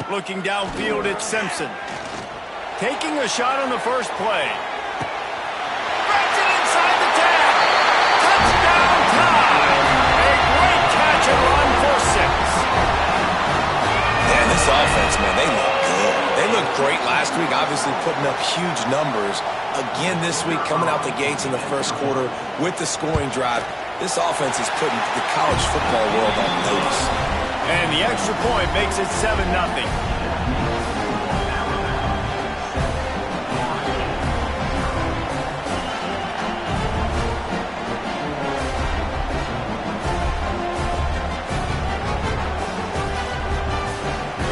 Looking downfield, it's Simpson. Taking a shot on the first play. Grabs it inside the 10. Touchdown time. A great catch and run for 6. Man, this offense, man, they look good. They looked great last week, obviously putting up huge numbers. Again this week, coming out the gates in the first quarter with the scoring drive. This offense is putting the college football world on notice. And the extra point makes it 7-0.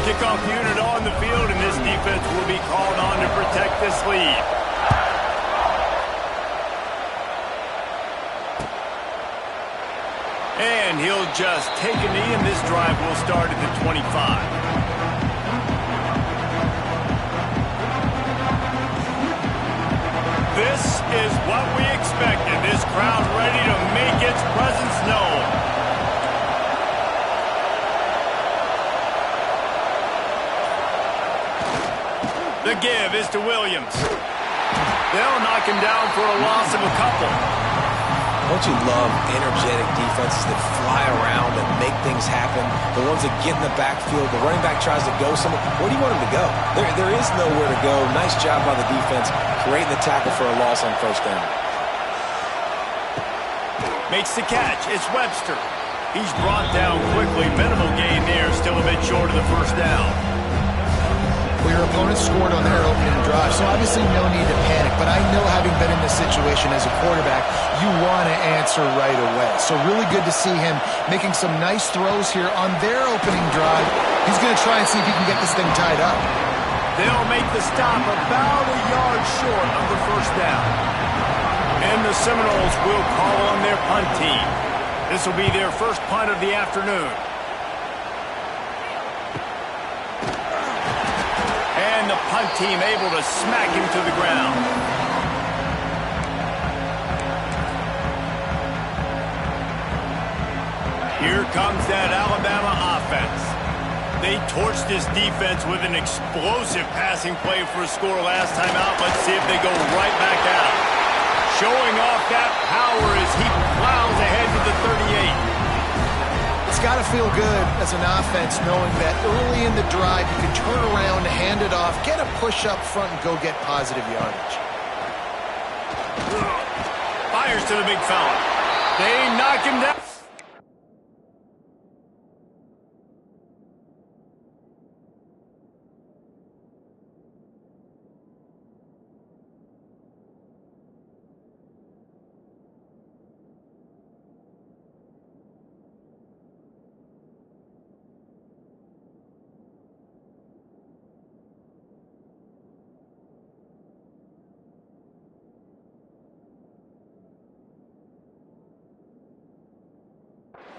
Kickoff unit on the field, and this defense will be called on to protect this lead. And he'll just take a knee, and this drive will start at the 25. This is what we expected. This crowd ready to make its presence known. The give is to Williams. They'll knock him down for a loss of a couple. Don't you love energetic defenses that fly around and make things happen? The ones that get in the backfield, the running back tries to go somewhere. Where do you want him to go? There is nowhere to go. Nice job by the defense, creating the tackle for a loss on first down. Makes the catch. It's Webster. He's brought down quickly. Minimal gain there, still a bit short of the first down. Well, your opponent scored on their opening drive, so obviously no need to panic. But I know, having been in this situation as a quarterback, you want to answer right away. So really good to see him making some nice throws here on their opening drive. He's going to try and see if he can get this thing tied up. They'll make the stop about a yard short of the first down. And the Seminoles will call on their punt team. This will be their first punt of the afternoon. And the punt team able to smack him to the ground. Here comes that Alabama offense. They torched this defense with an explosive passing play for a score last time out. Let's see if they go right back out. Showing off that power as he plows ahead to the 38. It's got to feel good as an offense knowing that early in the drive you can turn around, hand it off, get a push up front, and go get positive yardage. Fires to the big fella. They knock him down.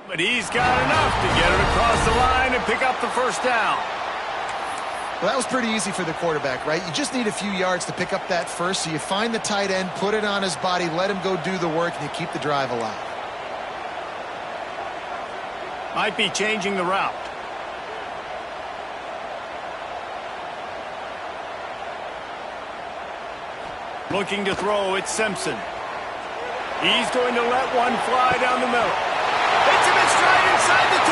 But he's got enough to get it across the line and pick up the first down. Well, that was pretty easy for the quarterback, right? You just need a few yards to pick up that first, so you find the tight end, put it on his body, let him go do the work, and you keep the drive alive. Might be changing the route. Looking to throw, it's Simpson. He's going to let one fly down the middle. Hits him in stride inside the 10.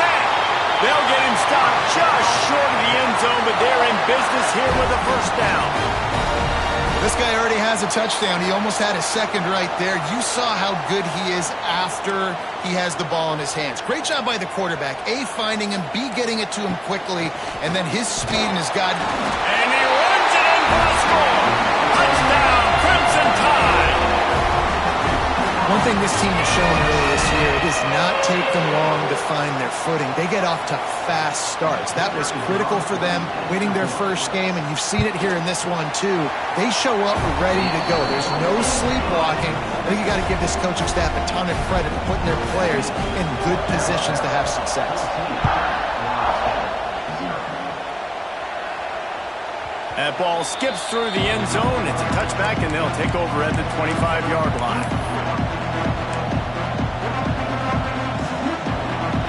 They'll get him stopped just short of the end zone, but they're in business here with a first down. This guy already has a touchdown. He almost had a second right there. You saw how good he is after he has the ball in his hands. Great job by the quarterback. A, finding him, B, getting it to him quickly, and then his speed and his God. And he runs it in for a score. Touchdown, Crimson Tide. One thing this team has shown really this year, it does not take them long to find their footing. They get off to fast starts. That was critical for them, winning their first game, and you've seen it here in this one too. They show up ready to go. There's no sleepwalking. I think you got to give this coaching staff a ton of credit for putting their players in good positions to have success. That ball skips through the end zone. It's a touchback, and they'll take over at the 25-yard line.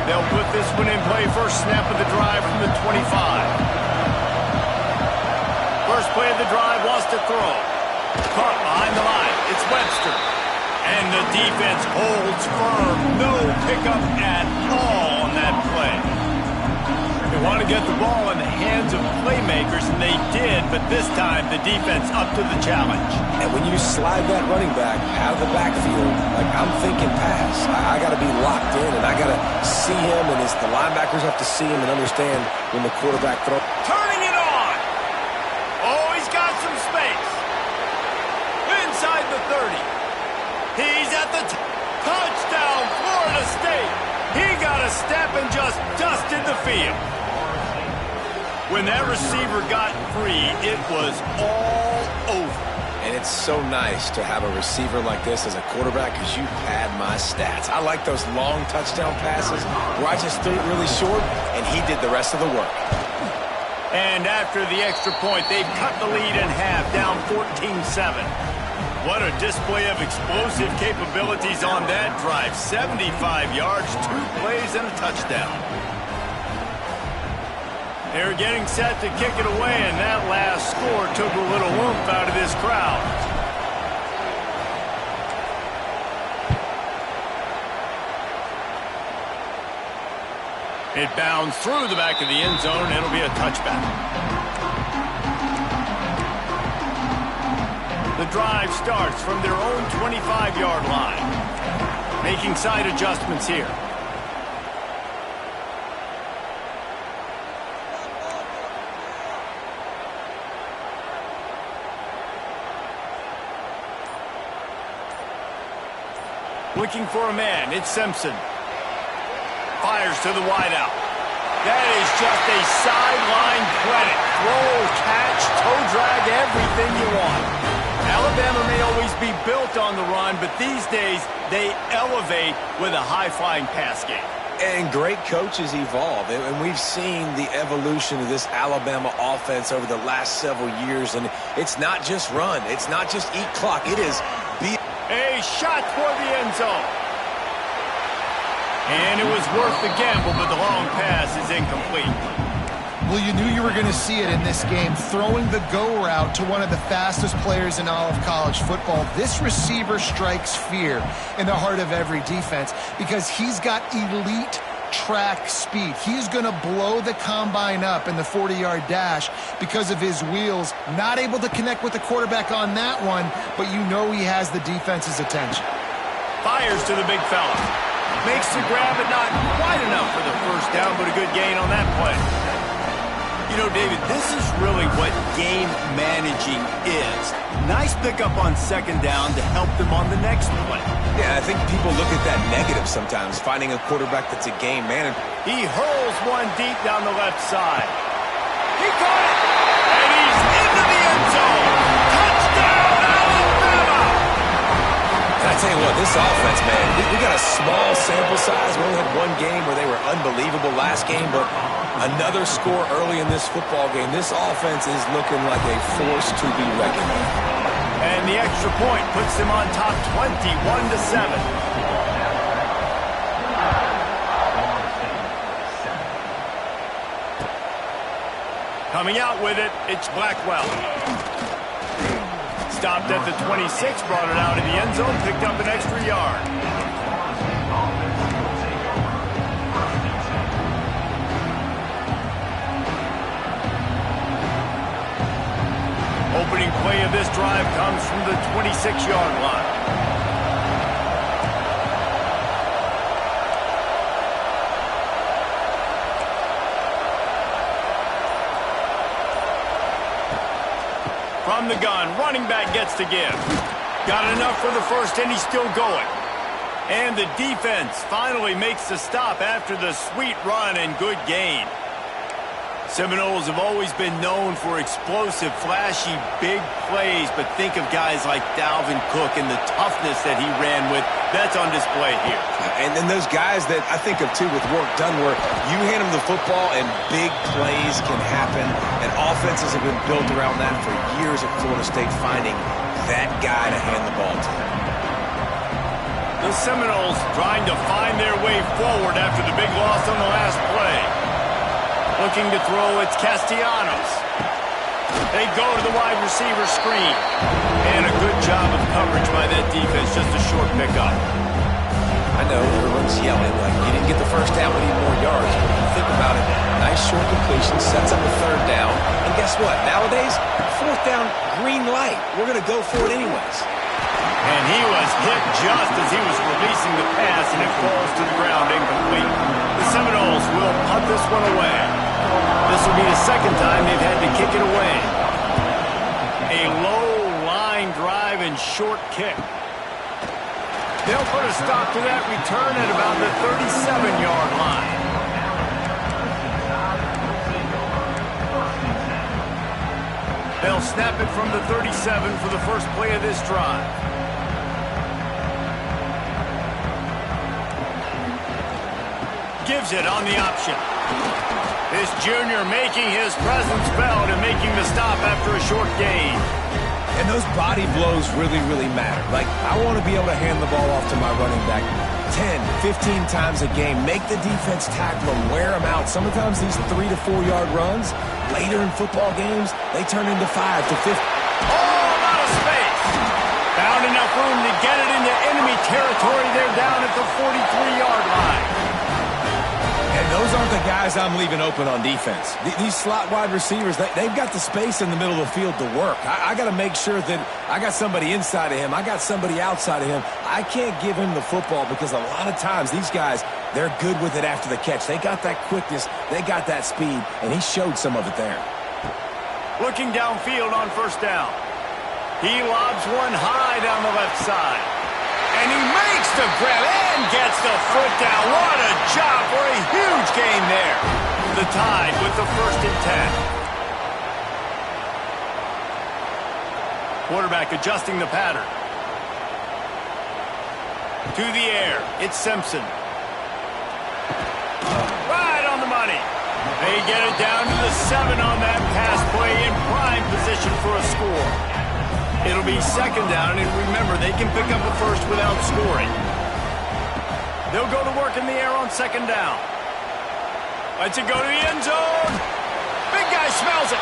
They'll put this one in play first snap of the drive from the 25. play of the drive wants to throw. Caught behind the line. It's Webster. And the defense holds firm. No pickup at all on that play. They want to get the ball in the hands of playmakers, and they did, but this time the defense up to the challenge. And when you slide that running back out of the backfield, like I'm thinking pass, I got to be locked in, and I got to see him, and the linebackers have to see him and understand when the quarterback throws. Turning it on. Oh, he's got some space. Inside the 30. He's at the touchdown, Florida State. He got a step and just dusted the field. When that receiver got free, it was all over. And it's so nice to have a receiver like this as a quarterback because you pad my stats. I like those long touchdown passes where I just threw it really short, and he did the rest of the work. And after the extra point, they've cut the lead in half, down 14-7. What a display of explosive capabilities on that drive. 75 yards, 2 plays, and a touchdown. They're getting set to kick it away, and that last score took a little oomph out of this crowd. It bounds through the back of the end zone, and it'll be a touchback. The drive starts from their own 25-yard line. Making side adjustments here. Looking for a man. It's Simpson. Fires to the wideout. That is just a sideline credit. Throw, catch, toe drag, everything you want. Alabama may always be built on the run, but these days they elevate with a high-flying pass game. And great coaches evolve, and we've seen the evolution of this Alabama offense over the last several years, and it's not just run. It's not just eat clock. It is be. A shot toward the end zone. And it was worth the gamble, but the long pass is incomplete. Well, you knew you were going to see it in this game, throwing the go route to one of the fastest players in all of college football. This receiver strikes fear in the heart of every defense because he's got elite track speed. He's going to blow the combine up in the 40-yard dash because of his wheels. Not able to connect with the quarterback on that one, but you know he has the defense's attention. Fires to the big fella. Makes the grab, but not quite enough for the first down, but a good gain on that play. You know, David, this is really what game managing is. Nice pickup on second down to help them on the next play. Yeah, I think people look at that negative sometimes, finding a quarterback that's a game manager. He hurls one deep down the left side. He caught it, and he's into the end zone. Touchdown, Alabama! And I tell you what, this offense, man, we got a small sample size. We only had one game where they were unbelievable last game, but another score early in this football game. This offense is looking like a force to be reckoned with. And the extra point puts them on top 21-7. Coming out with it, it's Blackwell. Stopped at the 26, brought it out of the end zone, picked up an extra yard. Opening play of this drive comes from the 26-yard line. From the gun, running back gets to give. Got enough for the first, and he's still going. And the defense finally makes the stop after the sweet run and good gain. Seminoles have always been known for explosive, flashy, big plays, but think of guys like Dalvin Cook and the toughness that he ran with. That's on display here. And then those guys that I think of, too, with work done, where you hand them the football and big plays can happen, and offenses have been built around that for years at Florida State, finding that guy to hand the ball to. The Seminoles trying to find their way forward after the big loss on the last play. Looking to throw, it's Castellanos. They go to the wide receiver screen. And a good job of coverage by that defense. Just a short pickup. I know everyone's yelling like you didn't get the first down, we need more yards. But when you think about it, nice short completion, sets up a third down. And guess what? Nowadays, fourth down, green light. We're going to go for it anyways. And he was hit just as he was releasing the pass, and it falls to the ground incomplete. The Seminoles will punt this one away. This will be the second time they've had to kick it away. A low line drive and short kick. They'll put a stop to that return at about the 37-yard line. They'll snap it from the 37 for the first play of this drive. Gives it on the option. This junior making his presence felt and making the stop after a short gain. And those body blows really, really matter. Like, I want to be able to hand the ball off to my running back 10, 15 times a game. Make the defense tackle them, wear them out. Sometimes these 3 to 4 yard runs, later in football games, they turn into 5 to 50. Oh, a lot of space. Found enough room to get it into enemy territory. They're down at the 43-yard line. And those aren't the guys I'm leaving open on defense. These slot wide receivers, they've got the space in the middle of the field to work. I got to make sure that I got somebody inside of him. I got somebody outside of him. I can't give him the football because a lot of times these guys, they're good with it after the catch. They got that quickness. They got that speed, and he showed some of it there. Looking downfield on first down. He lobs one high down the left side. And he makes the grab and gets the foot down. What a job for a huge gain there. The Tide with the 1st and 10. Quarterback adjusting the pattern. To the air. It's Simpson. Right on the money. They get it down to the 7 on that pass play in prime position for a score. It'll be second down, and remember, they can pick up a first without scoring. They'll go to work in the air on second down. Lets it go to the end zone. Big guy smells it.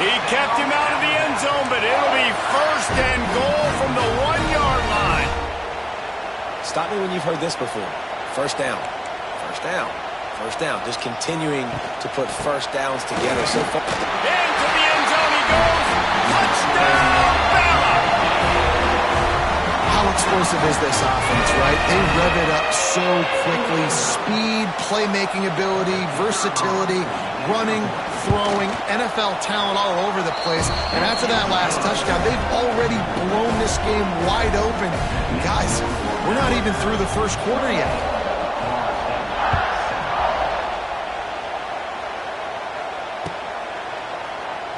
He kept him out of the end zone, but it'll be first and goal from the 1-yard line. Stop me when you've heard this before. First down. First down. First down. Just continuing to put first downs together so far. Into the end zone he goes. Touchdown, Bama! How explosive is this offense, right? They rev it up so quickly. Speed, playmaking ability, versatility, running, throwing, NFL talent all over the place. And after that last touchdown, they've already blown this game wide open. Guys, we're not even through the first quarter yet.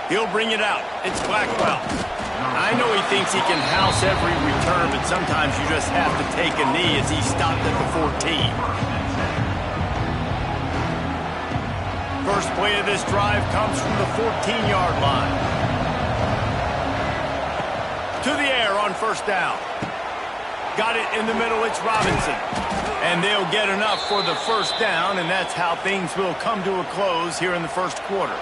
He'll bring it out. It's Blackwell. I know he thinks he can house every return, but sometimes you just have to take a knee as he stopped at the 14. First play of this drive comes from the 14-yard line. To the air on first down. Got it in the middle, it's Robinson. And they'll get enough for the first down, and that's how things will come to a close here in the first quarter.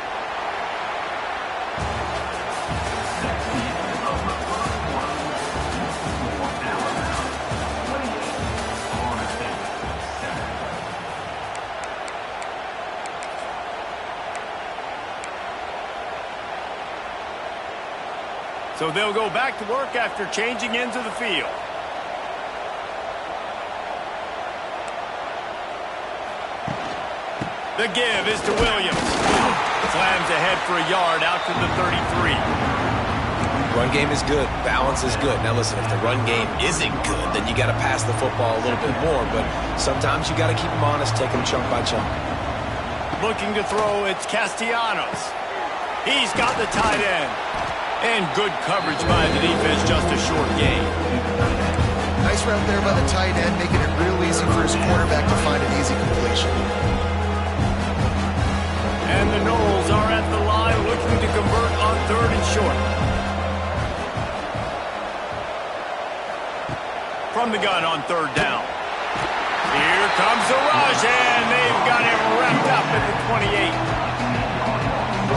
So they'll go back to work after changing into the field. The give is to Williams. Slams ahead for a yard out to the 33. Run game is good. Balance is good. Now listen, if the run game isn't good, then you got to pass the football a little bit more. But sometimes you got to keep them honest, take them chunk by chunk. Looking to throw, it's Castellanos. He's got the tight end. And good coverage by the defense, just a short gain. Nice route there by the tight end, making it real easy for his quarterback to find an easy completion. And the Noles are at the line looking to convert on 3rd and short. From the gun on 3rd down. Here comes the rush, and they've got him wrapped up at the 28.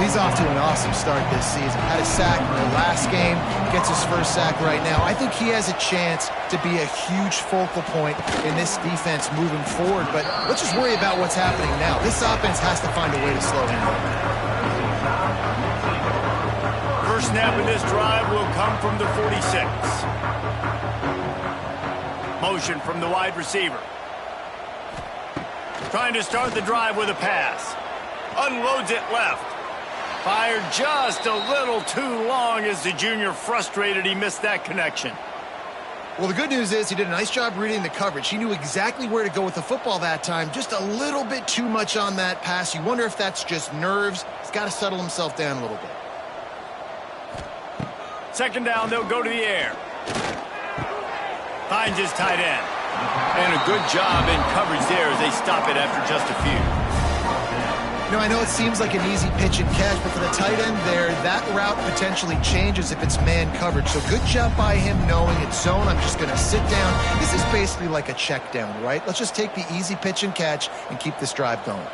He's off to an awesome start this season. Had a sack in the last game, gets his first sack right now. I think he has a chance to be a huge focal point in this defense moving forward, but let's just worry about what's happening now. This offense has to find a way to slow him down. First snap of this drive will come from the 46. Motion from the wide receiver. Trying to start the drive with a pass. Unloads it left. Fired just a little too long as the junior frustrated he missed that connection. Well, the good news is he did a nice job reading the coverage. He knew exactly where to go with the football that time. Just a little bit too much on that pass. You wonder if that's just nerves. He's got to settle himself down a little bit. Second down, they'll go to the air. Finds his tight end. And a good job in coverage there as they stop it after just a few. You know, I know it seems like an easy pitch and catch, but for the tight end there, that route potentially changes if it's man coverage. So good job by him knowing it's zone. I'm just going to sit down. This is basically like a check down, right? Let's just take the easy pitch and catch and keep this drive going.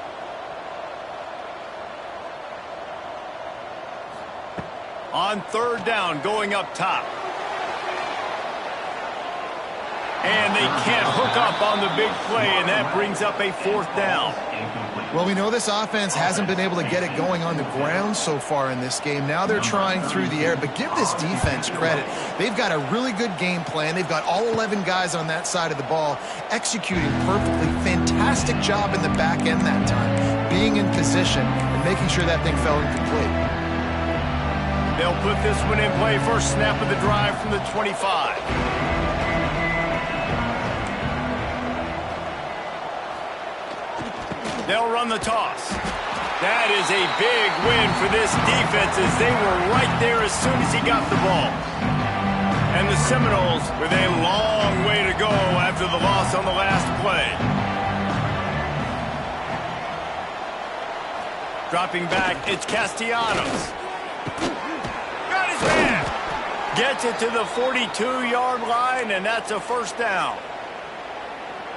On third down, going up top. And they can't hook up on the big play, and that brings up a fourth down. Well, we know this offense hasn't been able to get it going on the ground so far in this game. Now they're trying through the air, but give this defense credit. They've got a really good game plan. They've got all 11 guys on that side of the ball executing perfectly. Fantastic job in the back end that time, being in position and making sure that thing fell incomplete. They'll put this one in play. First snap of the drive from the 25. They'll run the toss. That is a big win for this defense as they were right there as soon as he got the ball. And the Seminoles with a long way to go after the loss on the last play. Dropping back, it's Castellanos. Got his man. Gets it to the 42-yard line, and that's a first down.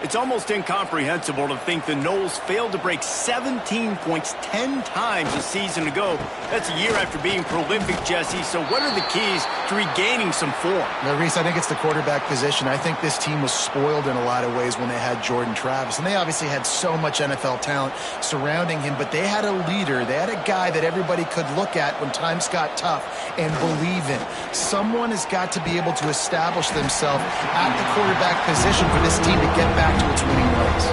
It's almost incomprehensible to think the Noles failed to break 17 points 10 times a season ago. That's a year after being prolific, Jesse. So what are the keys to regaining some form? No, Reese, I think it's the quarterback position. I think this team was spoiled in a lot of ways when they had Jordan Travis. And they obviously had so much NFL talent surrounding him, but they had a leader. They had a guy that everybody could look at when times got tough and believe in. Someone has got to be able to establish themselves at the quarterback position for this team to get back to its winning ways.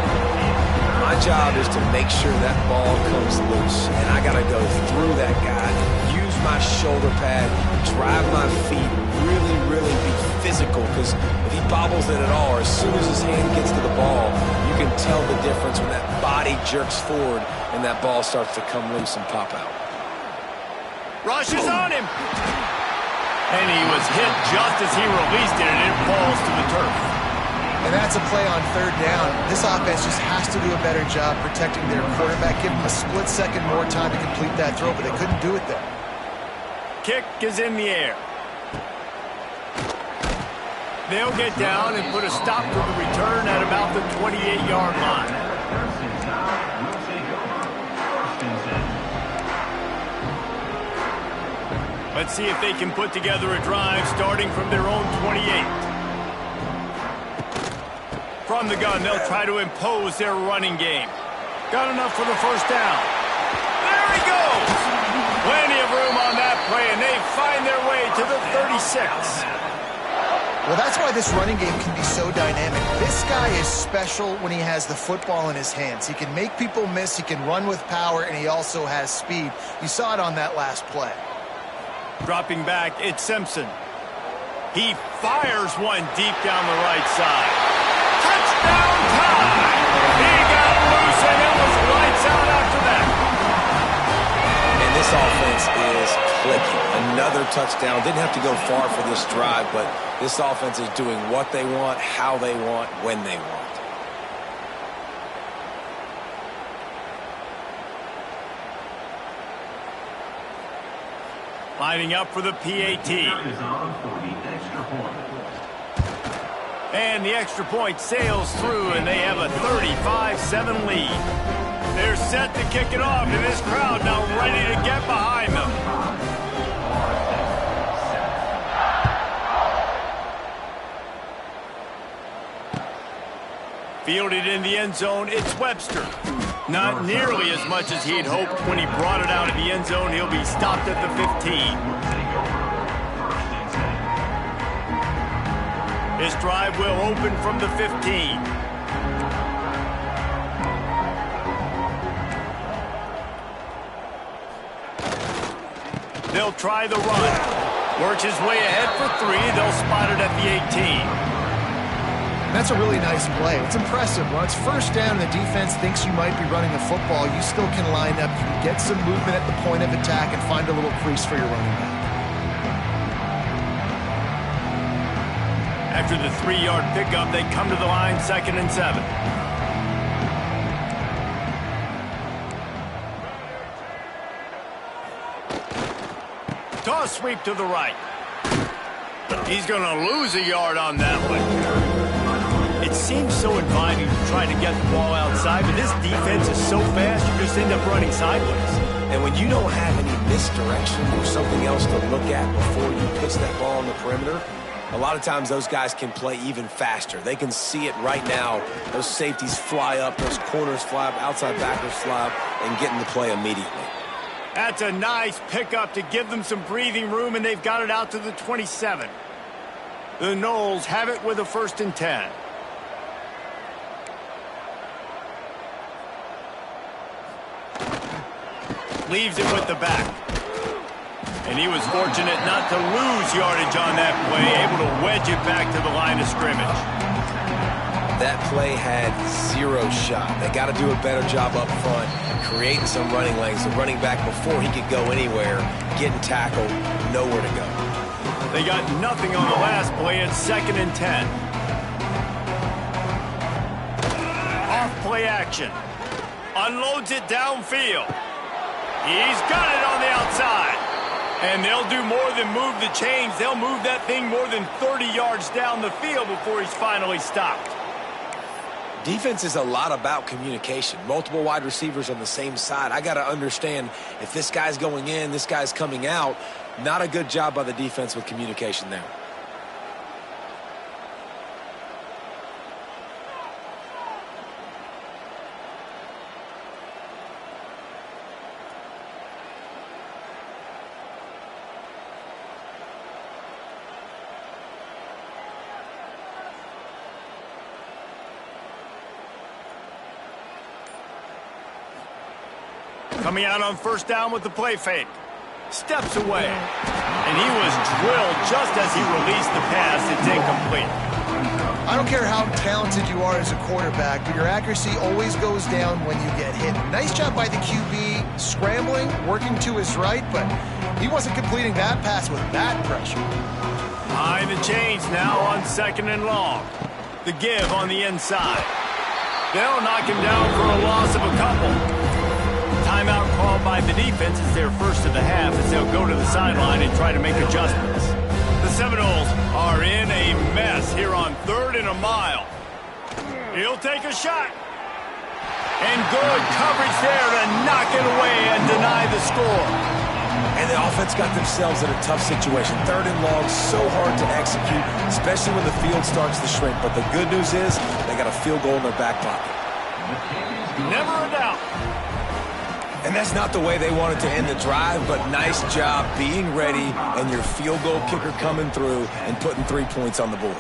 My job is to make sure that ball comes loose, and I got to go through that guy, use my shoulder pad, drive my feet, really be physical, because if he bobbles it at all, or as soon as his hand gets to the ball, you can tell the difference when that body jerks forward and that ball starts to come loose and pop out. Rush is on him. And he was hit just as he released it, and it falls to the turf. And that's a play on third down. This offense just has to do a better job protecting their quarterback. Give them a split second more time to complete that throw, but they couldn't do it there. Kick is in the air. They'll get down and put a stop to the return at about the 28-yard line. Let's see if they can put together a drive starting from their own 28. From the gun, they'll try to impose their running game. Got enough for the first down. There he goes! Plenty of room on that play, and they find their way to the 36. Well, that's why this running game can be so dynamic. This guy is special when he has the football in his hands. He can make people miss, he can run with power, and he also has speed. You saw it on that last play. Dropping back, it's Simpson. He fires one deep down the right side. Touchdown time! He got loose, and it was lights out after that. And this offense is clicking. Another touchdown. Didn't have to go far for this drive, but this offense is doing what they want, how they want, when they want. Lining up for the PAT. And the extra point sails through, and they have a 35-7 lead. They're set to kick it off, and this crowd now ready to get behind them. Fielded in the end zone, it's Webster. Not nearly as much as he'd hoped when he brought it out of the end zone. He'll be stopped at the 15. This drive will open from the 15. They'll try the run. Works his way ahead for 3. They'll spot it at the 18. That's a really nice play. It's impressive. When it's first down and the defense thinks you might be running the football, you still can line up. You can get some movement at the point of attack and find a little crease for your running back. After the 3-yard pickup, they come to the line, 2nd and 7. Toss sweep to the right. He's going to lose a yard on that one. It seems so inviting to try to get the ball outside, but this defense is so fast, you just end up running sideways. And when you don't have any misdirection or something else to look at before you pitch that ball on the perimeter, a lot of times those guys can play even faster. They can see it right now. Those safeties fly up, those corners fly up, outside backers fly up, and get in the play immediately. That's a nice pickup to give them some breathing room, and they've got it out to the 27. The Noles have it with a 1st and 10. Leaves it with the back. And he was fortunate not to lose yardage on that play, able to wedge it back to the line of scrimmage. That play had 0 shot. They got to do a better job up front, creating some running lanes. The running back, before he could go anywhere, getting tackled, nowhere to go. They got nothing on the last play. It's 2nd and 10. Off play action. Unloads it downfield. He's got it on the outside. And they'll do more than move the chains. They'll move that thing more than 30 yards down the field before he's finally stopped. Defense is a lot about communication. Multiple wide receivers on the same side. I got to understand if this guy's going in, this guy's coming out. Not a good job by the defense with communication there. Coming out on 1st down with the play fake. Steps away. And he was drilled just as he released the pass. It's incomplete. I don't care how talented you are as a quarterback, but your accuracy always goes down when you get hit. Nice job by the QB, scrambling, working to his right, but he wasn't completing that pass with that pressure. Behind the chains now on 2nd and long. The give on the inside. They'll knock him down for a loss of a couple. Timeout called by the defense is their first of the half as they'll go to the sideline and try to make adjustments. The Seminoles are in a mess here on 3rd and a mile. He'll take a shot. And good coverage there to knock it away and deny the score. And the offense got themselves in a tough situation. 3rd and long, so hard to execute, especially when the field starts to shrink. But the good news is they got a field goal in their back pocket. Never a doubt. And that's not the way they wanted to end the drive, but nice job being ready and your field goal kicker coming through and putting 3 points on the board.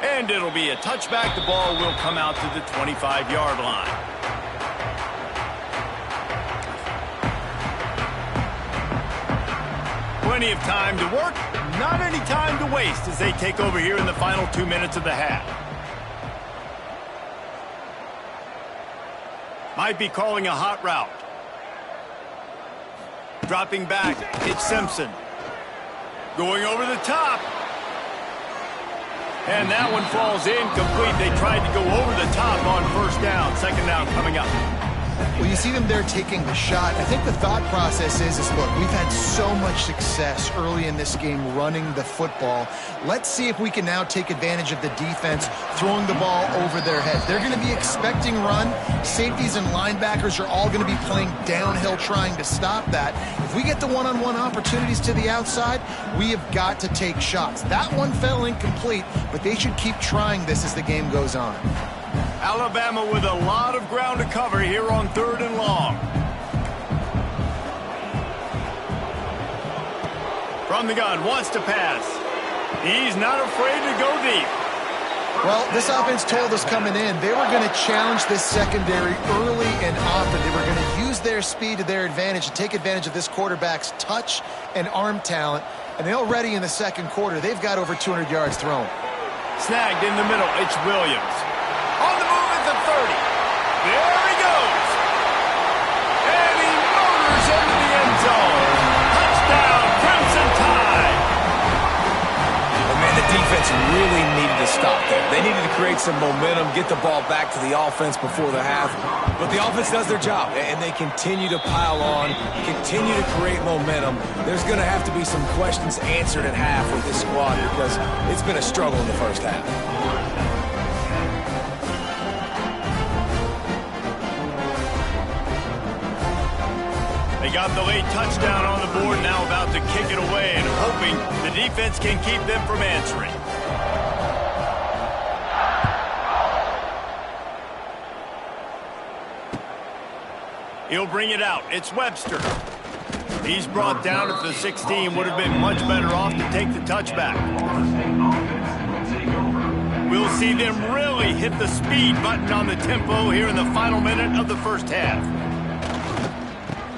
And it'll be a touchback. The ball will come out to the 25-yard line. Plenty of time to work, not any time to waste as they take over here in the final 2 minutes of the half. Might be calling a hot route. Dropping back, it's Simpson. Going over the top. And that one falls incomplete. They tried to go over the top on 1st down. 2nd down coming up. Well, you see them there taking the shot. I think the thought process is look, we've had so much success early in this game running the football. Let's see if we can now take advantage of the defense throwing the ball over their heads. They're going to be expecting run. Safeties and linebackers are all going to be playing downhill trying to stop that. If we get the one-on-one opportunities to the outside, we have got to take shots. That one fell incomplete, but they should keep trying this as the game goes on. Alabama with a lot of ground to cover here on 3rd and long. From the gun, wants to pass. He's not afraid to go deep. Well, this offense told us coming in they were going to challenge this secondary early and often. They were going to use their speed to their advantage and take advantage of this quarterback's touch and arm talent. And already in the second quarter, they've got over 200 yards thrown. Snagged in the middle, it's Williams. On the move at the 30. There he goes. And he motors into the end zone. Touchdown, Crimson Tide. And man, the defense really needed to stop there. They needed to create some momentum, get the ball back to the offense before the half. But the offense does their job, and they continue to pile on, continue to create momentum. There's going to have to be some questions answered at half with this squad because it's been a struggle in the first half. They got the late touchdown on the board, now about to kick it away and hoping the defense can keep them from answering. He'll bring it out. It's Webster. He's brought down at the 16. Would have been much better off to take the touchback. We'll see them really hit the speed button on the tempo here in the final minute of the first half.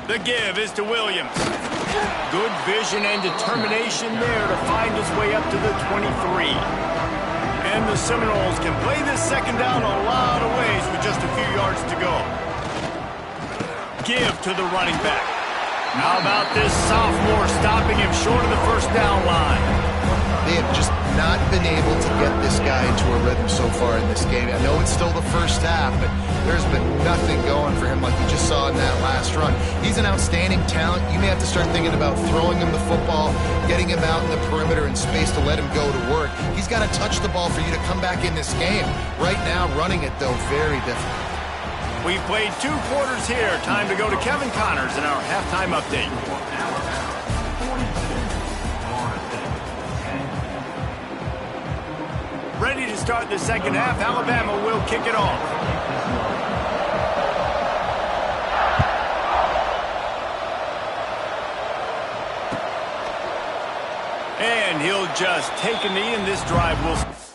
The give is to Williams. Good vision and determination there to find his way up to the 23. And the Seminoles can play this second down a lot of ways with just a few yards to go. Give to the running back. How about this sophomore stopping him short of the first down line? They have just not been able to get this guy into a rhythm so far in this game. I know it's still the first half, but there's been nothing going for him like you just saw in that last run. He's an outstanding talent. You may have to start thinking about throwing him the football, getting him out in the perimeter in space to let him go to work. He's got to touch the ball for you to come back in this game. Right now, running it, though, very difficult. We've played 2 quarters here. Time to go to Kevin Connors in our halftime update. Ready to start the second half. Alabama will kick it off. And he'll just take a knee, and this drive will...